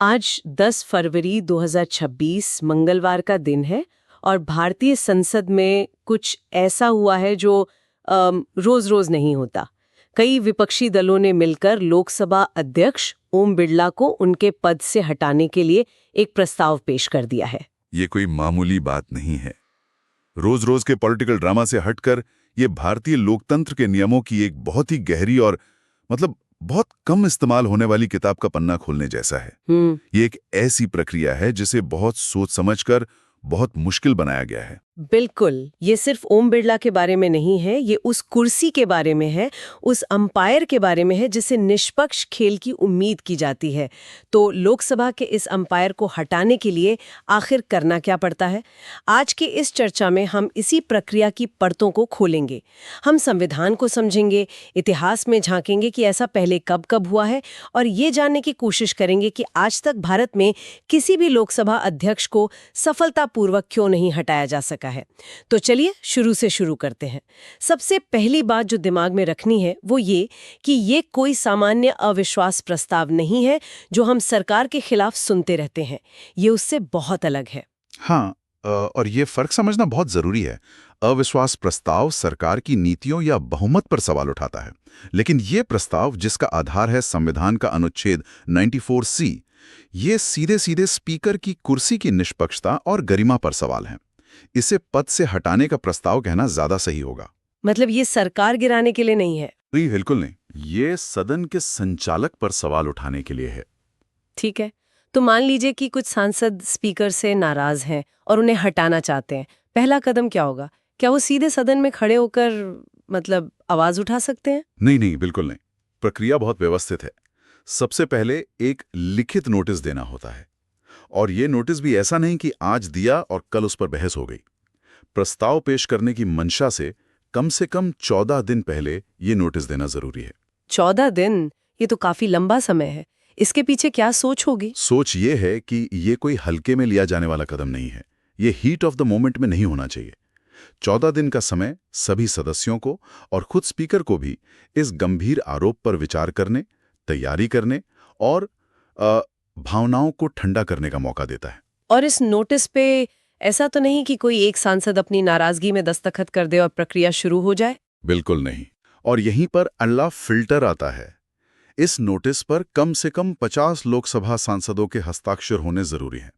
आज 10 फरवरी 2026 मंगलवार का दिन है और भारतीय संसद में कुछ ऐसा हुआ है जो रोज रोज नहीं होता। कई विपक्षी दलों ने मिलकर लोकसभा अध्यक्ष ओम बिरला को उनके पद से हटाने के लिए एक प्रस्ताव पेश कर दिया है। ये कोई मामूली बात नहीं है। रोज रोज के पॉलिटिकल ड्रामा से हटकर ये भारतीय लोकतंत्र के नियमों की एक बहुत ही गहरी और बहुत कम इस्तेमाल होने वाली किताब का पन्ना खोलने जैसा है। ये एक ऐसी प्रक्रिया है जिसे बहुत सोच समझकर बहुत मुश्किल बनाया गया है। बिल्कुल, ये सिर्फ ओम बिरला के बारे में नहीं है, ये उस कुर्सी के बारे में है, उस अंपायर के बारे में है जिसे निष्पक्ष खेल की उम्मीद की जाती है। तो लोकसभा के इस अंपायर को हटाने के लिए आखिर करना क्या पड़ता है? आज की इस चर्चा में हम इसी प्रक्रिया की परतों को खोलेंगे। हम संविधान को समझेंगे, इतिहास में झांकेंगे कि ऐसा पहले कब कब हुआ है और ये जानने की कोशिश करेंगे कि आज तक भारत में किसी भी लोकसभा अध्यक्ष को सफलतापूर्वक क्यों नहीं हटाया जा सका है। तो चलिए शुरू से शुरू करते हैं। सबसे पहली बात जो दिमाग में रखनी है वो ये कि ये कोई सामान्य अविश्वास प्रस्ताव नहीं है जो हम सरकार के खिलाफ सुनते रहते हैं। ये उससे बहुत अलग है। हाँ, और ये फर्क समझना बहुत जरूरी है। अविश्वास प्रस्ताव सरकार की नीतियों या बहुमत पर सवाल उठाता है, लेकिन ये प्रस्ताव जिसका आधार है संविधान का अनुच्छेद 94C, ये सीधे सीधे स्पीकर की कुर्सी की निष्पक्षता और गरिमा पर सवाल है। इसे पद से हटाने का प्रस्ताव कहना ज्यादा सही होगा। मतलब ये सरकार गिराने के लिए नहीं है? नहीं, बिल्कुल नहीं। ये सदन के संचालक पर सवाल उठाने के लिए है। ठीक है, तो मान लीजिए कि कुछ सांसद स्पीकर से नाराज हैं और उन्हें हटाना चाहते हैं। पहला कदम क्या होगा? क्या वो सीधे सदन में खड़े होकर आवाज उठा सकते हैं? नहीं, बिल्कुल नहीं। प्रक्रिया बहुत व्यवस्थित है। सबसे पहले एक लिखित नोटिस देना होता है, और ये नोटिस भी ऐसा नहीं कि आज दिया और कल उस पर बहस हो गई। प्रस्ताव पेश करने की मंशा से कम 14 दिन पहले ये नोटिस देना जरूरी है। 14 दिन? ये तो काफी लंबा समय है। इसके पीछे क्या सोच होगी? सोच ये है कि ये कोई हल्के में लिया जाने वाला कदम नहीं है। ये हीट ऑफ द मोमेंट में नहीं होना चाहिए। 14 दिन का समय सभी सदस्यों को और खुद स्पीकर को भी इस गंभीर आरोप पर विचार करने, तैयारी करने और भावनाओं को ठंडा करने का मौका देता है। और इस नोटिस पे ऐसा तो नहीं कि कोई एक सांसद अपनी नाराजगी में दस्तखत कर दे और प्रक्रिया शुरू हो जाए? बिल्कुल नहीं। और यहीं पर अगला फिल्टर आता है। इस नोटिस पर कम से कम 50 लोकसभा सांसदों के हस्ताक्षर होने जरूरी हैं।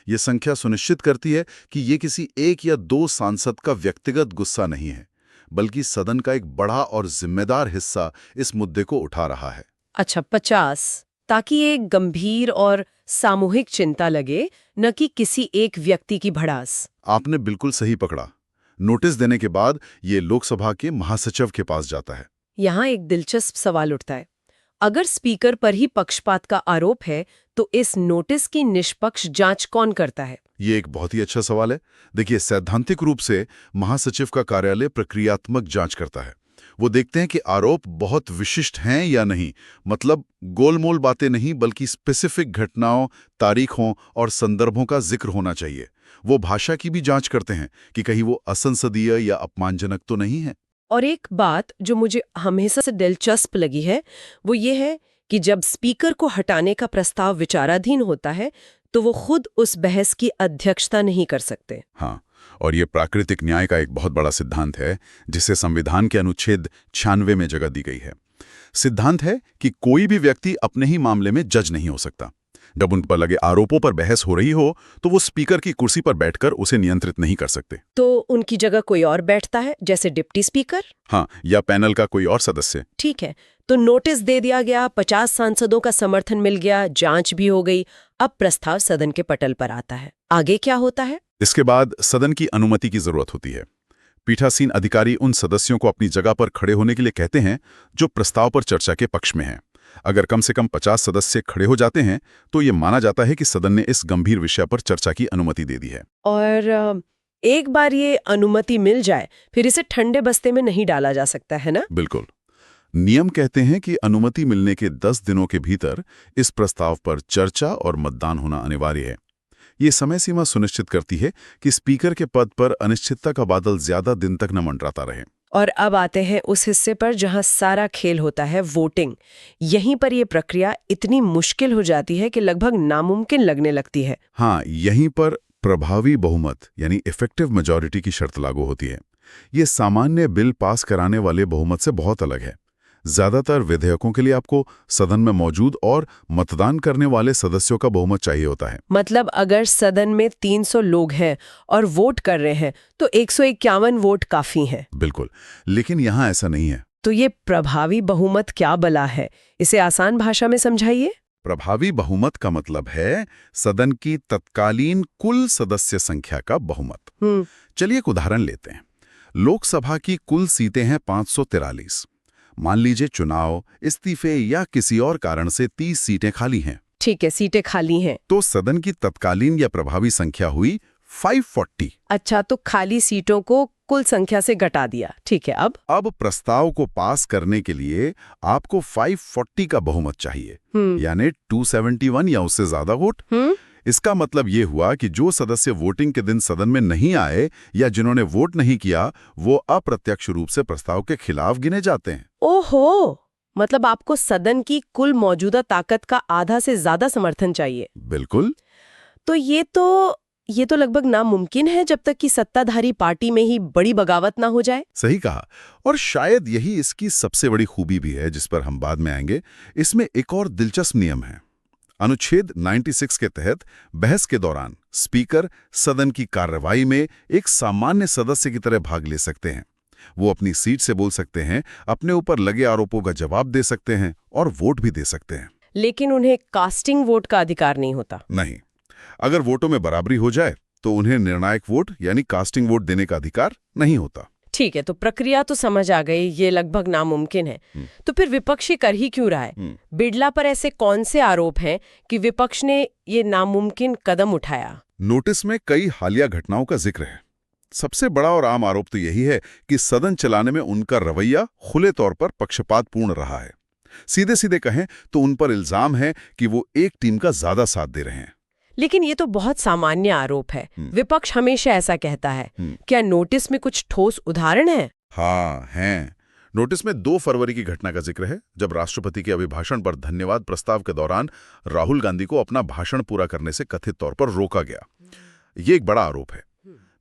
ये संख्या सुनिश्चित करती है कि ये किसी एक या दो सांसद का व्यक्तिगत गुस्सा नहीं है, बल्कि सदन का एक बड़ा और जिम्मेदार हिस्सा इस मुद्दे को उठा रहा है। अच्छा, 50, ताकि ये गंभीर और सामूहिक चिंता लगे, न कि किसी एक व्यक्ति की भड़ास। आपने बिल्कुल सही पकड़ा। नोटिस देने के बाद ये लोकसभा के महासचिव के पास जाता है। यहाँ एक दिलचस्प सवाल उठता है। अगर स्पीकर पर ही पक्षपात का आरोप है तो इस नोटिस की निष्पक्ष जांच कौन करता है? ये एक बहुत ही अच्छा सवाल है। देखिए, सैद्धांतिक रूप से महासचिव का कार्यालय प्रक्रियात्मक जांच करता है। वो देखते हैं कि आरोप बहुत विशिष्ट हैं या नहीं, मतलब गोलमोल बातें नहीं, बल्कि स्पेसिफिक घटनाओं, तारीखों और संदर्भों का जिक्र होना चाहिए। वो भाषा की भी जांच करते हैं कि कहीं वो असंसदीय या अपमानजनक तो नहीं है। और एक बात जो मुझे हमेशा से दिलचस्प लगी है वो ये है कि जब स्पीकर को हटाने का प्रस्ताव विचाराधीन होता है तो वो खुद उस बहस की अध्यक्षता नहीं कर सकते। हाँ, और ये प्राकृतिक न्याय का एक बहुत बड़ा सिद्धांत है जिसे संविधान के अनुच्छेद 96 में जगह दी गई है। सिद्धांत है कि कोई भी व्यक्ति अपने ही मामले में जज नहीं हो सकता। जब उन पर लगे आरोपों पर बहस हो रही हो तो वो स्पीकर की कुर्सी पर बैठकर उसे नियंत्रित नहीं कर सकते। तो उनकी जगह कोई और बैठता है, जैसे डिप्टी स्पीकर? हाँ, या पैनल का कोई और सदस्य। ठीक है, तो नोटिस दे दिया गया, 50 सांसदों का समर्थन मिल गया, जांच भी हो गई। अब प्रस्ताव सदन के पटल पर आता है। आगे क्या होता है? इसके बाद सदन की अनुमति की जरूरत होती है। पीठासीन अधिकारी उन सदस्यों को अपनी जगह पर खड़े होने के लिए कहते हैं जो प्रस्ताव पर चर्चा के पक्ष में हैं। अगर कम से कम 50 सदस्य खड़े हो जाते हैं तो ये माना जाता है कि सदन ने इस गंभीर विषय पर चर्चा की अनुमति दे दी है। और एक बार ये अनुमति मिल जाए फिर इसे ठंडे बस्ते में नहीं डाला जा सकता है ना? बिल्कुल। नियम कहते हैं कि अनुमति मिलने के 10 दिनों के भीतर इस प्रस्ताव पर चर्चा और मतदान होना अनिवार्य है। ये समय सीमा सुनिश्चित करती है कि स्पीकर के पद पर अनिश्चितता का बादल ज्यादा दिन तक न मंडराता रहे। और अब आते हैं उस हिस्से पर जहां सारा खेल होता है, वोटिंग। यहीं पर यह प्रक्रिया इतनी मुश्किल हो जाती है कि लगभग नामुमकिन लगने लगती है। हाँ, यहीं पर प्रभावी बहुमत यानी इफेक्टिव मेजॉरिटी की शर्त लागू होती है। ये सामान्य बिल पास कराने वाले बहुमत से बहुत अलग है। ज्यादातर विधेयकों के लिए आपको सदन में मौजूद और मतदान करने वाले सदस्यों का बहुमत चाहिए होता है। मतलब अगर सदन में 300 लोग हैं और वोट कर रहे हैं तो 151 वोट काफी हैं। बिल्कुल, लेकिन यहाँ ऐसा नहीं है। तो ये प्रभावी बहुमत क्या बला है? इसे आसान भाषा में समझाइए। प्रभावी बहुमत का मतलब है सदन की तत्कालीन कुल सदस्य संख्या का बहुमत। चलिए एक उदाहरण लेते हैं। लोकसभा की कुल सीटें हैं 543। मान लीजिए चुनाव, इस्तीफे या किसी और कारण से 30 सीटें खाली हैं। ठीक है, सीटें खाली हैं। तो सदन की तत्कालीन या प्रभावी संख्या हुई 540। अच्छा, तो खाली सीटों को कुल संख्या से घटा दिया। ठीक है, अब प्रस्ताव को पास करने के लिए आपको 540 का बहुमत चाहिए, यानी 271 या उससे ज्यादा वोट। इसका मतलब ये हुआ कि जो सदस्य वोटिंग के दिन सदन में नहीं आए या जिन्होंने वोट नहीं किया, वो अप्रत्यक्ष रूप से प्रस्ताव के खिलाफ गिने जाते हैं। ओहो, मतलब आपको सदन की कुल मौजूदा ताकत का आधा से ज्यादा समर्थन चाहिए। बिल्कुल। तो ये तो लगभग नामुमकिन है जब तक कि सत्ताधारी पार्टी में ही बड़ी बगावत ना हो जाए। सही कहा, और शायद यही इसकी सबसे बड़ी खूबी भी है, जिस पर हम बाद में आएंगे। इसमें एक और दिलचस्प नियम है। अनुच्छेद 96 के तहत बहस के दौरान स्पीकर सदन की कार्रवाई में एक सामान्य सदस्य की तरह भाग ले सकते हैं। वो अपनी सीट से बोल सकते हैं, अपने ऊपर लगे आरोपों का जवाब दे सकते हैं और वोट भी दे सकते हैं। लेकिन उन्हें कास्टिंग वोट का अधिकार नहीं होता। नहीं, अगर वोटों में बराबरी हो जाए तो उन्हें निर्णायक वोट यानी कास्टिंग वोट देने का अधिकार नहीं होता। ठीक है, तो प्रक्रिया तो समझ आ गई, ये लगभग नामुमकिन है। तो फिर विपक्षी कर ही क्यों रहा है? बिड़ला पर ऐसे कौन से आरोप हैं कि विपक्ष ने ये नामुमकिन कदम उठाया? नोटिस में कई हालिया घटनाओं का जिक्र है। सबसे बड़ा और आम आरोप तो यही है कि सदन चलाने में उनका रवैया खुले तौर पर पक्षपातपूर्ण रहा है। सीधे सीधे कहें तो उन पर इल्जाम है कि वो एक टीम का ज्यादा साथ दे रहे हैं। लेकिन ये तो बहुत सामान्य आरोप है। विपक्ष हमेशा ऐसा कहता है। क्या नोटिस में कुछ ठोस उदाहरण है? हाँ, हैं। नोटिस में 2 फरवरी की घटना का जिक्र है, जब राष्ट्रपति के अभिभाषण पर धन्यवाद प्रस्ताव के दौरान राहुल गांधी को अपना भाषण पूरा करने से कथित तौर पर रोका गया। ये एक बड़ा आरोप है।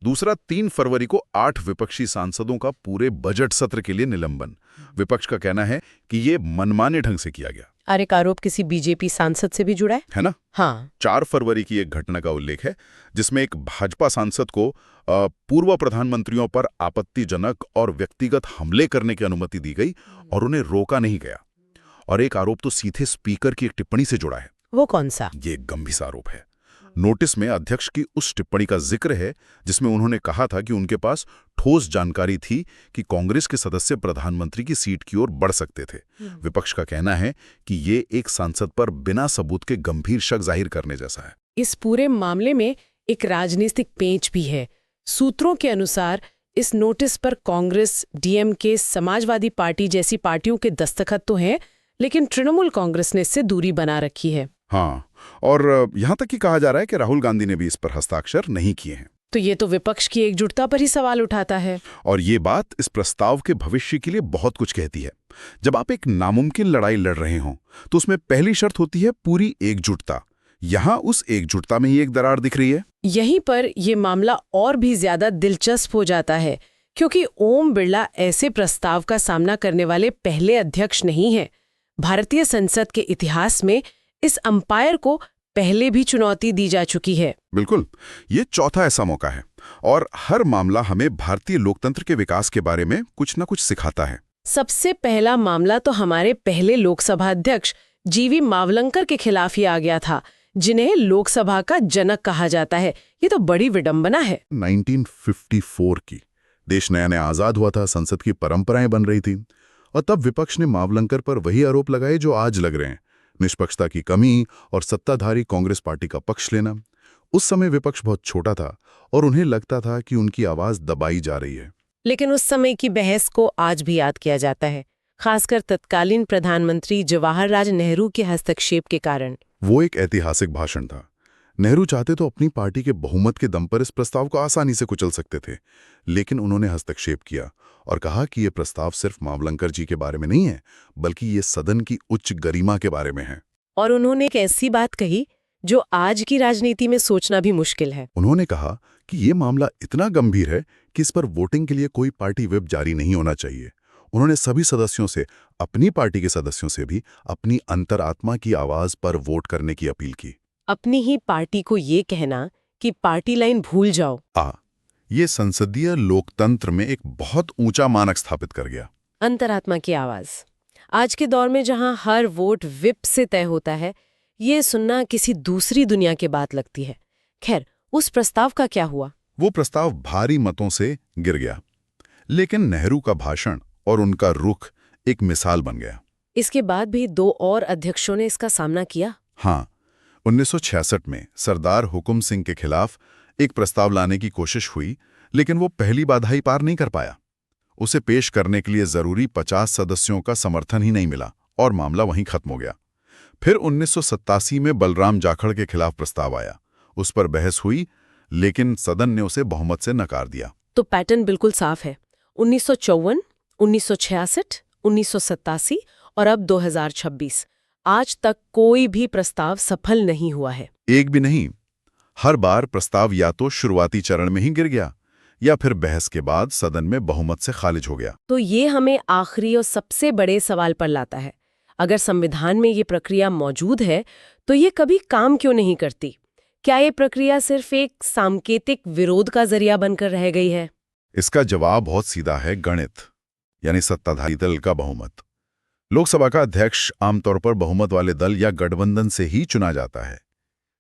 दूसरा, 3 फरवरी को 8 विपक्षी सांसदों का पूरे बजट सत्र के लिए निलंबन। विपक्ष का कहना है कि ये मनमाने ढंग से किया गया। और एक आरोप किसी बीजेपी सांसद से भी जुड़ा है ना? हाँ। 4 फरवरी की एक घटना का उल्लेख है, जिसमें एक भाजपा सांसद को पूर्व प्रधानमंत्रियों पर आपत्तिजनक और व्यक्तिगत हमले करने की अनुमति दी गई और उन्हें रोका नहीं गया। और एक आरोप तो सीधे स्पीकर की एक टिप्पणी से जुड़ा है। वो कौन सा? ये एक गंभीर आरोप है। नोटिस में अध्यक्ष की उस टिप्पणी का जिक्र है जिसमें उन्होंने कहा था कि उनके पास ठोस जानकारी थी कि कांग्रेस के सदस्य प्रधानमंत्री की सीट की ओर बढ़ सकते थे। विपक्ष का कहना है कि ये एक सांसद पर बिना सबूत के गंभीर शक जाहिर करने जैसा है। इस पूरे मामले में एक राजनीतिक पेंच भी है। सूत्रों के अनुसार इस नोटिस पर कांग्रेस, डीएमके, समाजवादी पार्टी जैसी पार्टियों के दस्तखत तो हैं, लेकिन तृणमूल कांग्रेस ने इससे दूरी बना रखी है। हाँ, और यहां तक कि कहा जा रहा है कि राहुल गांधी ने भी इस पर हस्ताक्षर नहीं किए हैं। तो ये तो विपक्ष की एकजुटता पर ही सवाल उठाता है। और ये बात इस प्रस्ताव के भविष्य के लिए बहुत कुछ कहती है। जब आप एक नामुमकिन लड़ाई लड़ रहे हों तो उसमें पहली शर्त होती है पूरी एकजुटता। यहां उस एकजुटता में ही एक दरार दिख रही है। यहीं पर यह मामला और भी ज्यादा दिलचस्प हो जाता है, क्योंकि ओम बिड़ला ऐसे प्रस्ताव का सामना करने वाले पहले अध्यक्ष नहीं हैं। भारतीय संसद के इतिहास में इस अंपायर को पहले भी चुनौती दी जा चुकी है। बिल्कुल, ये चौथा ऐसा मौका है और हर मामला हमें भारतीय लोकतंत्र के विकास के बारे में कुछ न कुछ सिखाता है। सबसे पहला मामला तो हमारे पहले लोकसभा अध्यक्ष जीवी मावलंकर के खिलाफ ही आ गया था, जिन्हें लोकसभा का जनक कहा जाता है। ये तो बड़ी विडंबना है। 1954 की देश नया नया आजाद हुआ था, संसद की परंपराएं बन रही थी और तब विपक्ष ने मावलंकर पर वही आरोप लगाए जो आज लग रहे हैं, निष्पक्षता की कमी और सत्ताधारी कांग्रेस पार्टी का पक्ष लेना। उस समय विपक्ष बहुत छोटा था और उन्हें लगता था कि उनकी आवाज दबाई जा रही है। लेकिन उस समय की बहस को आज भी याद किया जाता है, खासकर तत्कालीन प्रधानमंत्री जवाहरलाल नेहरू के हस्तक्षेप के कारण। वो एक ऐतिहासिक भाषण था। नेहरू चाहते तो अपनी पार्टी के बहुमत के दम पर इस प्रस्ताव को आसानी से कुचल सकते थे, लेकिन उन्होंने हस्तक्षेप किया और कहा कि यह प्रस्ताव सिर्फ मावलंकर जी के बारे में नहीं है, बल्कि ये सदन की उच्च गरिमा के बारे में है। और उन्होंने एक ऐसी बात कही जो आज की राजनीति में सोचना भी मुश्किल है। उन्होंने कहा कि ये मामला इतना गंभीर है कि इस पर वोटिंग के लिए कोई पार्टी व्हिप जारी नहीं होना चाहिए। उन्होंने सभी सदस्यों से, अपनी पार्टी के सदस्यों से भी अपनी अंतरात्मा की आवाज पर वोट करने की अपील की। अपनी ही पार्टी को ये कहना कि पार्टी लाइन भूल जाओ, ये संसदीय लोकतंत्र में एक बहुत ऊंचा मानक स्थापित कर गया। अंतरात्मा की आवाज। आज के दौर में जहां हर वोट व्हिप से तय होता है, ये सुनना किसी दूसरी दुनिया की बात लगती है। खैर, उस प्रस्ताव का क्या हुआ? वो प्रस्ताव भारी मतों से गिर गया, लेकिन नेहरू का भाषण और उनका रुख एक मिसाल बन गया। इसके बाद भी 2 और अध्यक्षों ने इसका सामना किया। हाँ, 1966 में सरदार हुकुम सिंह के खिलाफ एक प्रस्ताव लाने की कोशिश हुई, लेकिन वो पहली बाधा ही पार नहीं कर पाया। उसे पेश करने के लिए जरूरी 50 सदस्यों का समर्थन ही नहीं मिला और मामला वहीं खत्म हो गया। फिर 1987 में बलराम जाखड़ के खिलाफ प्रस्ताव आया। उस पर बहस हुई, लेकिन सदन ने उसे बहुमत से नकार दिया। तो पैटर्न बिल्कुल साफ है। 1954, 1966, 1987 और अब 2026। आज तक कोई भी प्रस्ताव सफल नहीं हुआ है। एक भी नहीं। हर बार प्रस्ताव या तो शुरुआती चरण में ही गिर गया या फिर बहस के बाद सदन में बहुमत से खारिज हो गया। तो ये हमें आखिरी और सबसे बड़े सवाल पर लाता है। अगर संविधान में ये प्रक्रिया मौजूद है, तो ये कभी काम क्यों नहीं करती? क्या ये प्रक्रिया सिर्फ एक सांकेतिक विरोध का जरिया बनकर रह गई है? इसका जवाब बहुत सीधा है, गणित, यानी सत्ताधारी दल का बहुमत। लोकसभा का अध्यक्ष आमतौर पर बहुमत वाले दल या गठबंधन से ही चुना जाता है।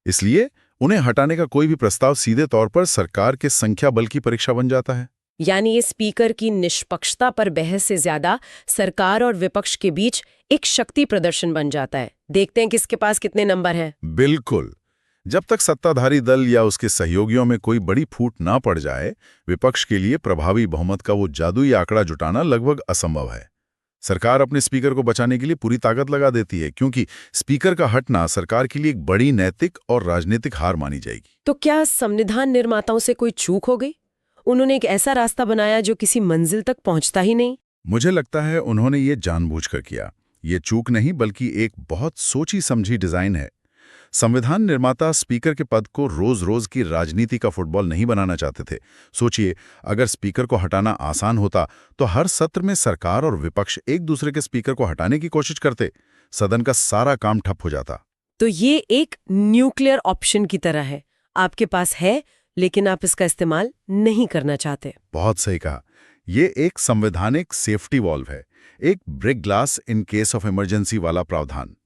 इसलिए उन्हें हटाने का कोई भी प्रस्ताव सीधे तौर पर सरकार के संख्या बल की परीक्षा बन जाता है। यानी ये स्पीकर की निष्पक्षता पर बहस से ज्यादा सरकार और विपक्ष के बीच एक शक्ति प्रदर्शन बन जाता है। देखते हैं किसके पास कितने नंबर हैं। बिल्कुल। जब तक सत्ताधारी दल या उसके सहयोगियों में कोई बड़ी फूट ना पड़ जाए, विपक्ष के लिए प्रभावी बहुमत का वो जादुई आंकड़ा जुटाना लगभग असंभव है। सरकार अपने स्पीकर को बचाने के लिए पूरी ताकत लगा देती है, क्योंकि स्पीकर का हटना सरकार के लिए एक बड़ी नैतिक और राजनीतिक हार मानी जाएगी। तो क्या संविधान निर्माताओं से कोई चूक हो गई? उन्होंने एक ऐसा रास्ता बनाया जो किसी मंजिल तक पहुंचता ही नहीं? मुझे लगता है उन्होंने ये जानबूझकर किया। ये चूक नहीं, बल्कि एक बहुत सोची समझी डिजाइन है। संविधान निर्माता स्पीकर के पद को रोज रोज की राजनीति का फुटबॉल नहीं बनाना चाहते थे। सोचिए, अगर स्पीकर को हटाना आसान होता तो हर सत्र में सरकार और विपक्ष एक दूसरे के स्पीकर को हटाने की कोशिश करते, सदन का सारा काम ठप हो जाता। तो ये एक न्यूक्लियर ऑप्शन की तरह है। आपके पास है, लेकिन आप इसका इस्तेमाल नहीं करना चाहते। बहुत सही कहा। ये एक संवैधानिक सेफ्टी वॉल्व है, एक break glass in case of emergency वाला प्रावधान।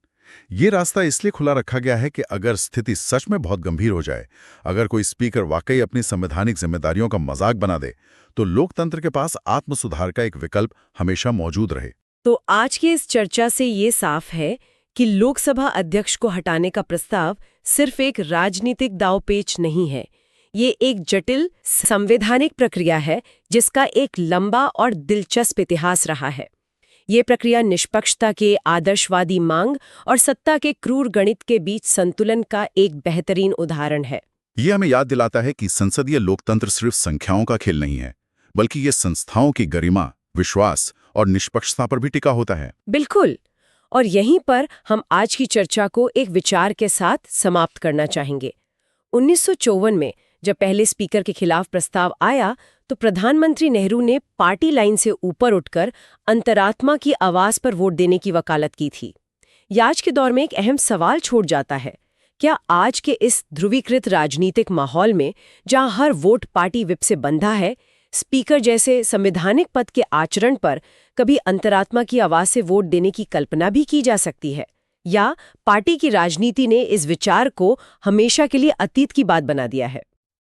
ये रास्ता इसलिए खुला रखा गया है कि अगर स्थिति सच में बहुत गंभीर हो जाए, अगर कोई स्पीकर वाकई अपनी संवैधानिक जिम्मेदारियों का मजाक बना दे, तो लोकतंत्र के पास आत्मसुधार का एक विकल्प हमेशा मौजूद रहे। तो आज की इस चर्चा से ये साफ है कि लोकसभा अध्यक्ष को हटाने का प्रस्ताव सिर्फ एक राजनीतिक दांवपेच नहीं है। ये एक जटिल संवैधानिक प्रक्रिया है जिसका एक लंबा और दिलचस्प इतिहास रहा है। ये प्रक्रिया निष्पक्षता के आदर्शवादी मांग और सत्ता के क्रूर गणित के बीच संतुलन का एक बेहतरीन उदाहरण है। ये हमें याद दिलाता है कि संसदीय लोकतंत्र सिर्फ संख्याओं का खेल नहीं है, बल्कि ये संस्थाओं की गरिमा, विश्वास और निष्पक्षता पर भी टिका होता है। बिल्कुल। और यहीं पर हम आज की चर्चा को एक विचार के साथ समाप्त करना चाहेंगे। 1954 में जब पहले स्पीकर के खिलाफ प्रस्ताव आया, तो प्रधानमंत्री नेहरू ने पार्टी लाइन से ऊपर उठकर अंतरात्मा की आवाज पर वोट देने की वकालत की थी। आज के दौर में एक अहम सवाल छोड़ जाता है, क्या आज के इस ध्रुवीकृत राजनीतिक माहौल में, जहां हर वोट पार्टी विप से बंधा है, स्पीकर जैसे संवैधानिक पद के आचरण पर कभी अंतरात्मा की आवाज से वोट देने की कल्पना भी की जा सकती है? या पार्टी की राजनीति ने इस विचार को हमेशा के लिए अतीत की बात बना दिया है?